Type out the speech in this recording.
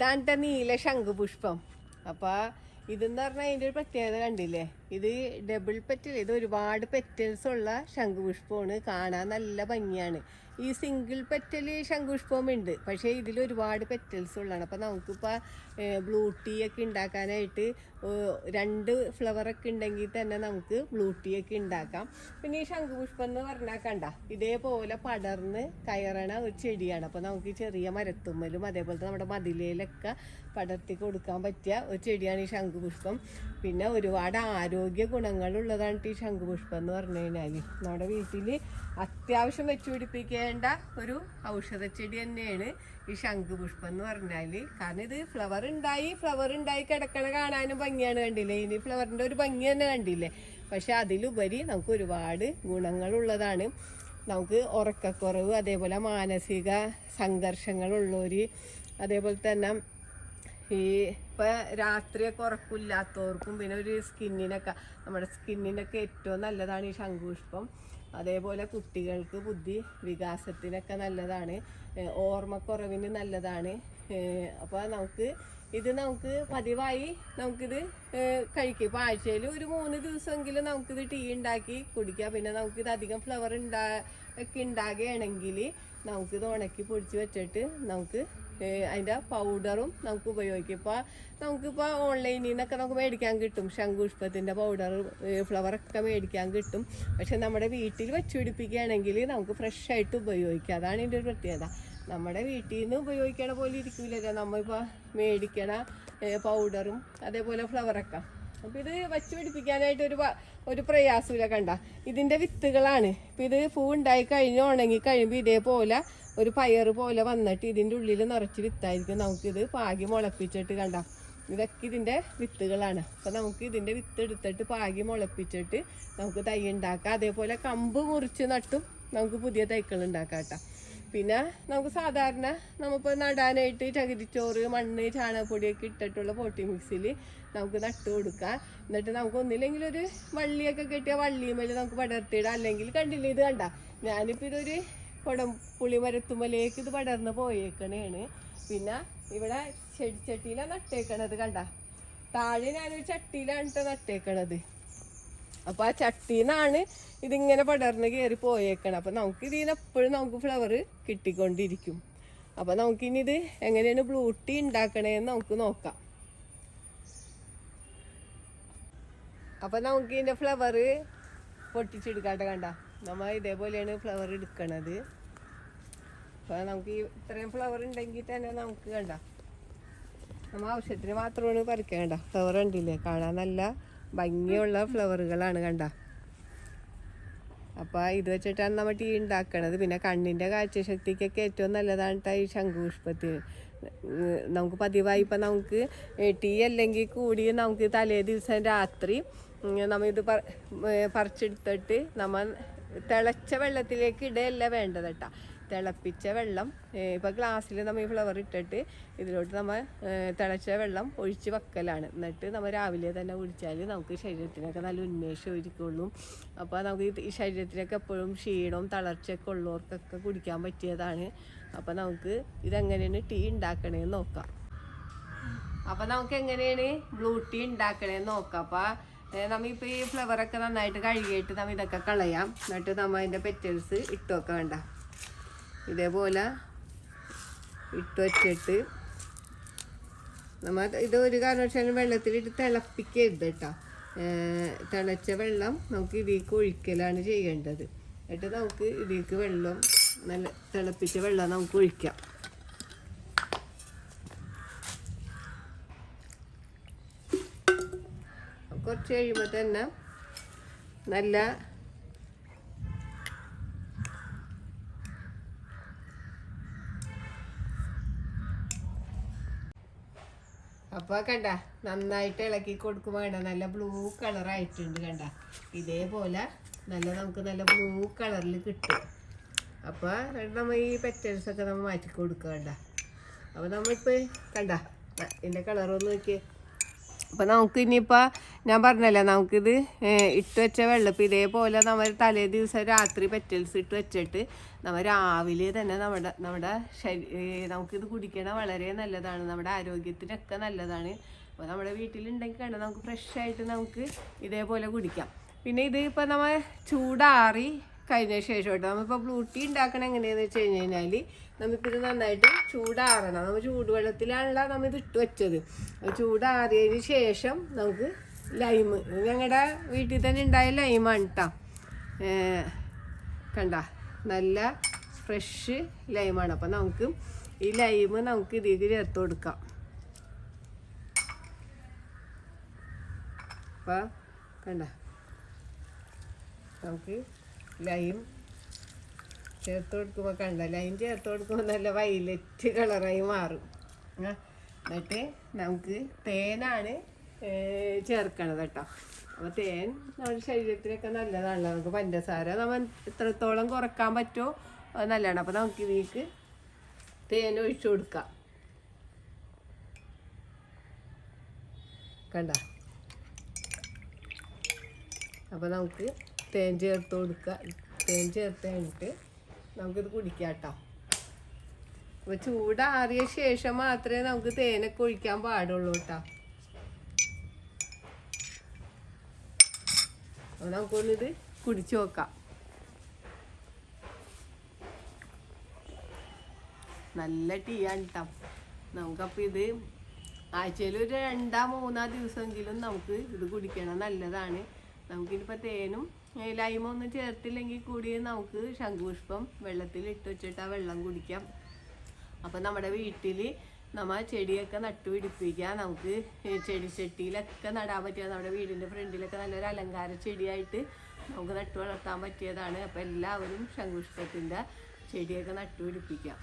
ഇതാണ് നീല ശംഖുപുഷ്പം. അപ്പോൾ ഇതെന്ന് പറഞ്ഞാൽ അതിൻ്റെ ഒരു പ്രത്യേകത കണ്ടില്ലേ, ഇത് ഡബിൾ പെറ്റൽ, ഇത് ഒരുപാട് പെറ്റൽസ് ഉള്ള ശംഖുപുഷ്പമാണ്. കാണാൻ നല്ല ഭംഗിയാണ്. ഈ സിംഗിൾ പെറ്റൽ ശംഖുപുഷ്പവും ഉണ്ട്, പക്ഷേ ഇതിൽ ഒരുപാട് പെറ്റൽസ് ഉള്ളതാണ്. അപ്പോൾ നമുക്കിപ്പോൾ ബ്ലൂ ടീ ഒക്കെ ഉണ്ടാക്കാനായിട്ട് 2 ഫ്ലവറൊക്കെ ഉണ്ടെങ്കിൽ തന്നെ നമുക്ക് ബ്ലൂ ടീ ഒക്കെ ഉണ്ടാക്കാം. പിന്നെ ഈ ശംഖുപുഷ്പം എന്ന് പറഞ്ഞാൽ കണ്ട ഇതേപോലെ പടർന്ന് കയറണ ഒരു ചെടിയാണ്. അപ്പോൾ നമുക്ക് ചെറിയ മരത്തുമ്മലും അതേപോലത്തെ നമ്മുടെ മതിലയിലൊക്കെ പടർത്തി കൊടുക്കാൻ പറ്റിയ ഒരു ചെടിയാണ് ഈ ശംഖുപുഷ്പം. പിന്നെ ഒരുപാട് ആരോഗ്യ ഗുണങ്ങളുള്ളതാണ് ഈ ശംഖുപുഷ്പം എന്ന് പറഞ്ഞു കഴിഞ്ഞാൽ. നമ്മുടെ വീട്ടിൽ അത്യാവശ്യം വെച്ചുപിടിപ്പിക്കേണ്ട ഒരു ഔഷധ ചെടി തന്നെയാണ് ഈ ശംഖുപുഷ്പം എന്ന് പറഞ്ഞാൽ. കാരണം ഇത് ഫ്ലവർ ഉണ്ടായി കിടക്കണ കാണാനും ഭംഗിയാണ്, കണ്ടില്ലേ? ഇനി ഫ്ലവറിൻ്റെ ഒരു ഭംഗി തന്നെ കണ്ടില്ലേ? പക്ഷെ അതിലുപരി നമുക്ക് ഒരുപാട് ഗുണങ്ങളുള്ളതാണ്. നമുക്ക് ഉറക്കക്കുറവ്, അതേപോലെ മാനസിക സംഘർഷങ്ങളുള്ളവർ, അതേപോലെ തന്നെ ഈ ഇപ്പം രാത്രിയൊക്കെ ഉറക്കമില്ലാത്തവർക്കും, പിന്നെ ഒരു നമ്മുടെ സ്കിന്നിനൊക്കെ ഏറ്റവും നല്ലതാണ് ഈ ശംഖുപുഷ്പം. അതേപോലെ കുട്ടികൾക്ക് ബുദ്ധി വികാസത്തിനൊക്കെ നല്ലതാണ്, ഓർമ്മക്കുറവിന് നല്ലതാണ്. അപ്പോൾ നമുക്ക് പതിവായി നമുക്കിത് കഴിക്കും. ഇപ്പോൾ ആഴ്ചയിൽ ഒരു 3 ദിവസമെങ്കിലും നമുക്കിത് ടീ ഉണ്ടാക്കി കുടിക്കാം. പിന്നെ നമുക്കിത് അധികം ഫ്ലവർ ഒക്കെ ഉണ്ടാകുകയാണെങ്കിൽ നമുക്കിത് ഉണക്കി പൊടിച്ച് വെച്ചിട്ട് നമുക്ക് അതിൻ്റെ പൗഡറും നമുക്ക് ഉപയോഗിക്കും. നമുക്കിപ്പോൾ ഓൺലൈനിൽ നിന്നൊക്കെ നമുക്ക് മേടിക്കാൻ കിട്ടും, ശംഖുപുഷ്പത്തിൻ്റെ പൗഡർ, ഫ്ലവറൊക്കെ മേടിക്കാൻ കിട്ടും. പക്ഷെ നമ്മുടെ വീട്ടിൽ വെച്ച് പിടിപ്പിക്കുകയാണെങ്കിൽ നമുക്ക് ഫ്രഷായിട്ട് ഉപയോഗിക്കാം. അതാണ് ഇതിൻ്റെ ഒരു പ്രത്യേകത. നമ്മുടെ വീട്ടിൽ നിന്ന് ഉപയോഗിക്കണ പോലെ ഇരിക്കില്ലല്ലോ നമ്മളിപ്പോൾ മേടിക്കണ പൗഡറും അതേപോലെ ഫ്ലവറൊക്കെ. അപ്പോൾ ഇത് വെച്ച് പിടിപ്പിക്കാനായിട്ട് ഒരു പ്രയാസമില്ല. കണ്ട ഇതിൻ്റെ വിത്തുകളാണ്. ഇപ്പോൾ ഇത് പൂ ഉണ്ടായി കഴിഞ്ഞ് ഉണങ്ങി കഴിയുമ്പോൾ ഇതേപോലെ ഒരു പയറ് പോലെ വന്നിട്ട് ഇതിൻ്റെ ഉള്ളിൽ നിറച്ച് വിത്തായിരിക്കും. നമുക്കിത് പാകി മുളപ്പിച്ചിട്ട് കണ്ട ഇതൊക്കെ ഇതിൻ്റെ വിത്തുകളാണ്. അപ്പോൾ നമുക്ക് ഇതിൻ്റെ വിത്ത് എടുത്തിട്ട് പാകി മുളപ്പിച്ചിട്ട് നമുക്ക് തൈ ഉണ്ടാക്കാം. അതേപോലെ കമ്പ് മുറിച്ച് നട്ടും നമുക്ക് പുതിയ തൈകൾ ഉണ്ടാക്കാം കേട്ടോ. പിന്നെ നമുക്ക് സാധാരണ നമ്മളിപ്പോൾ നടാനായിട്ട് ചകിരിച്ചോറ്, മണ്ണ്, ചാണകപ്പൊടിയൊക്കെ ഇട്ടിട്ടുള്ള പോട്ടി മിക്സിൽ നമുക്ക് നട്ട് കൊടുക്കാം. എന്നിട്ട് നമുക്ക് ഒന്നില്ലെങ്കിൽ ഒരു വള്ളിയൊക്കെ കെട്ടിയ വള്ളിയുമേൽ നമുക്ക് പടർത്തിയിടാം. അല്ലെങ്കിൽ കണ്ടില്ലേ, ഇത് കണ്ട ഞാനിപ്പോൾ ഇതൊരു കുടംപുളി മരത്തുമ്മലേക്ക് ഇത് പടർന്ന് പോയേക്കണേണ്. പിന്നെ ഇവിടെ ചെടിച്ചട്ടിയിലാണ് നട്ടേക്കണത്. കണ്ട താഴെ ഞാനൊരു ചട്ടിയിലാണ് നട്ടേക്കണത്. അപ്പോൾ ആ ചട്ടിയിൽ നിന്നാണ് ഇതിങ്ങനെ പടർന്ന് കയറി പോയേക്കണം. അപ്പോൾ നമുക്ക് ഇതിനെപ്പോഴും നമുക്ക് ഫ്ലവർ കിട്ടിക്കൊണ്ടിരിക്കും. അപ്പോൾ നമുക്കിനി ഇത് എങ്ങനെയാണ് ബ്ലൂ ടീ ഉണ്ടാക്കണേന്ന് നമുക്ക് നോക്കാം. അപ്പോൾ നമുക്ക് ഇതിൻ്റെ ഫ്ലവർ പൊട്ടിച്ചെടുക്കാട്ടെ. കണ്ട നമ്മൾ ഇതേപോലെയാണ് ഫ്ലവർ എടുക്കണത്. അപ്പോൾ നമുക്ക് ഇത്രയും ഫ്ലവർ ഉണ്ടെങ്കിൽ തന്നെ നമുക്ക് കണ്ട നമ്മൾ ആവശ്യത്തിന് മാത്രമാണ് പറിക്കേണ്ട. ഫ്ലവർ ഉണ്ടില്ലേ, കാണാൻ നല്ല ഭംഗിയുള്ള ഫ്ലവറുകളാണ് കണ്ട. അപ്പോൾ ഇത് വെച്ചിട്ടാണ് നമ്മൾ ടീ ഉണ്ടാക്കണത്. പിന്നെ കണ്ണിൻ്റെ കാഴ്ചശക്തിക്കൊക്കെ ഏറ്റവും നല്ലതാണ് ഈ ശംഖുപുഷ്പത്തിന്. നമുക്ക് പതിവായി ഇപ്പം നമുക്ക് ടീ അല്ലെങ്കിൽ കൂടി നമുക്ക് തലേ ദിവസം രാത്രി നമ്മൾ ഇത് പറിച്ചെടുത്തിട്ട് നമ്മൾ തിളച്ച വെള്ളത്തിലേക്ക് ഇടയല്ല വേണ്ടത് കേട്ടോ. തിളപ്പിച്ച വെള്ളം ഇപ്പോൾ ഗ്ലാസ്സിൽ നമ്മൾ ഈ ഫ്ലവർ ഇട്ടിട്ട് ഇതിലോട്ട് നമ്മൾ തിളച്ച വെള്ളം ഒഴിച്ച് വെക്കലാണ്. എന്നിട്ട് നമ്മൾ രാവിലെ തന്നെ കുടിച്ചാൽ നമുക്ക് ശരീരത്തിനൊക്കെ നല്ല ഉന്മേഷം ഇരിക്കുള്ളൂ. അപ്പോൾ നമുക്ക് ഈ ശരീരത്തിനൊക്കെ എപ്പോഴും ക്ഷീണവും തളർച്ചയൊക്കെ ഉള്ളവർക്കൊക്കെ കുടിക്കാൻ പറ്റിയതാണ്. അപ്പോൾ നമുക്ക് ഇതെങ്ങനെയാണ് ടീ ഉണ്ടാക്കണേന്ന് നോക്കാം. അപ്പോൾ നമുക്ക് എങ്ങനെയാണ് ബ്ലൂ ടീ ഉണ്ടാക്കണേന്ന് നോക്കാം. അപ്പോൾ നമ്മളിപ്പോൾ ഈ ഫ്ലവറൊക്കെ നന്നായിട്ട് കഴുകിയിട്ട് നമ്മൾ ഇതൊക്കെ കളയാം. എന്നിട്ട് നമ്മൾ അതിൻ്റെ പെറ്റൽസ് ഇട്ട് വെക്കാൻ വേണ്ട ഇതേപോലെ ഇട്ട് വച്ചിട്ട് നമ്മൾ ഇത് ഒരു കാരണവശാലും വെള്ളത്തിലിട്ട് തിളപ്പിക്കരുത് കേട്ടോ. തിളച്ച വെള്ളം നമുക്ക് ഇതിലേക്ക് ഒഴിക്കലാണ് ചെയ്യേണ്ടത്. എന്നിട്ട് നമുക്ക് ഇതിലേക്ക് വെള്ളം നല്ല തിളപ്പിച്ച വെള്ളം നമുക്ക് ഒഴിക്കാം. കുറച്ച് കഴിയുമ്പോൾ തന്നെ നല്ല അപ്പോൾ കണ്ട നന്നായിട്ട് ഇളക്കി കൊടുക്കുമ്പോൾ കണ്ട നല്ല ബ്ലൂ കളറായിട്ടുണ്ട്. കണ്ട ഇതേപോലെ നമുക്ക് നല്ല ബ്ലൂ കളറിൽ കിട്ടും. അപ്പോൾ നമ്മൾ ഈ പെറ്റൽസൊക്കെ നമ്മൾ മാറ്റി കൊടുക്കുക. കണ്ട അപ്പോൾ നമ്മളിപ്പോൾ കണ്ട ഇതിൻ്റെ കളറൊന്ന് നോക്കിയേ. അപ്പം നമുക്ക് ഇനിയിപ്പോൾ ഞാൻ പറഞ്ഞല്ലോ നമുക്കിത് ഇട്ട് വെച്ച വെള്ളപ്പം ഇതേപോലെ നമ്മൾ തലേ ദിവസം രാത്രി പെറ്റൽസ് ഇട്ട് വെച്ചിട്ട് നമ്മൾ രാവിലെ തന്നെ നമ്മുടെ നമുക്കിത് കുടിക്കണ വളരെ നല്ലതാണ്, നമ്മുടെ ആരോഗ്യത്തിനൊക്കെ നല്ലതാണ്. അപ്പോൾ നമ്മുടെ വീട്ടിലുണ്ടെങ്കിൽ കണ്ട നമുക്ക് ഫ്രഷായിട്ട് നമുക്ക് ഇതേപോലെ കുടിക്കാം. പിന്നെ ഇത് ഇപ്പോൾ നമ്മൾ ചൂടാറി കഴിഞ്ഞ ശേഷം കേട്ടോ നമ്മളിപ്പോൾ ബ്ലൂ ടീ ഉണ്ടാക്കണം എങ്ങനെയാണെന്ന് വെച്ച് കഴിഞ്ഞാൽ നമുക്കിത് നന്നായിട്ട് ചൂടാറണം. നമ്മൾ ചൂടുവെള്ളത്തിലാണല്ലോ നമ്മൾ ഇത് ഇട്ട് വെച്ചത്. ചൂടാറിയതിന് ശേഷം നമുക്ക് ലൈമ്, ഞങ്ങളുടെ വീട്ടിൽ തന്നെ ഉണ്ടായ ലൈമാണ് കേട്ടോ, കണ്ട നല്ല ഫ്രഷ് ലൈമാണ്. അപ്പം നമുക്ക് ഈ ലൈമ് നമുക്ക് ഇതിലേക്ക് ചേർത്ത് കൊടുക്കാം. അപ്പം കണ്ട നമുക്ക് ലൈം ചേർത്ത് കൊടുക്കുമ്പോൾ കണ്ട ലൈം ചേർത്ത് കൊടുക്കുമ്പോൾ നല്ല വയലറ്റ് കളറായി മാറും. എന്നിട്ട് നമുക്ക് തേനാണ് ചേർക്കണത് കേട്ടോ. അപ്പോൾ തേൻ നമ്മുടെ ശരീരത്തിനൊക്കെ നല്ലതാണല്ലോ. നമുക്ക് പഞ്ചസാര നമ്മൾ എത്രത്തോളം കുറക്കാൻ പറ്റുമോ അത് നല്ലതാണ്. അപ്പോൾ നമുക്ക് ഇതിലേക്ക് തേൻ ഒഴിച്ചു കൊടുക്കാം. കണ്ട അപ്പോൾ നമുക്ക് തേൻ ചേർത്ത് കൊടുക്കുക. തേൻ ചേർത്ത് കഴിഞ്ഞിട്ട് നമുക്കിത് കുടിക്കാം കേട്ടോ. അപ്പോൾ ചൂടാറിയ ശേഷം മാത്രമേ നമുക്ക് തേനൊക്കെ ഒഴിക്കാൻ പാടുള്ളൂ കേട്ടോ. അപ്പോൾ നമുക്കൊന്നിത് കുടിച്ചു നോക്കാം. നല്ല ടീ ആണ് കേട്ടോ. നമുക്കപ്പോൾ ഇത് ആഴ്ചയിൽ ഒരു 2-3 ദിവസമെങ്കിലും നമുക്ക് ഇത് കുടിക്കണം, നല്ലതാണ്. നമുക്കിനിപ്പോൾ തേനും ലൈമൊന്നും ചേർത്തില്ലെങ്കിൽ കൂടി നമുക്ക് ശംഖുപുഷ്പം വെള്ളത്തിൽ ഇട്ട് വെച്ചിട്ട് ആ വെള്ളം കുടിക്കാം. അപ്പം നമ്മുടെ വീട്ടിൽ നമ്മൾ ചെടിയൊക്കെ നട്ടുപിടിപ്പിക്കുക. നമുക്ക് ചെടിച്ചട്ടിയിലൊക്കെ നടാൻ പറ്റിയ നമ്മുടെ വീടിൻ്റെ ഫ്രണ്ടിലൊക്കെ നല്ലൊരു അലങ്കാര ചെടിയായിട്ട് നമുക്ക് നട്ടു വളർത്താൻ പറ്റിയതാണ്. അപ്പോൾ എല്ലാവരും ശംഖുപുഷ്പത്തിൻ്റെ ചെടിയൊക്കെ നട്ടുപിടിപ്പിക്കാം.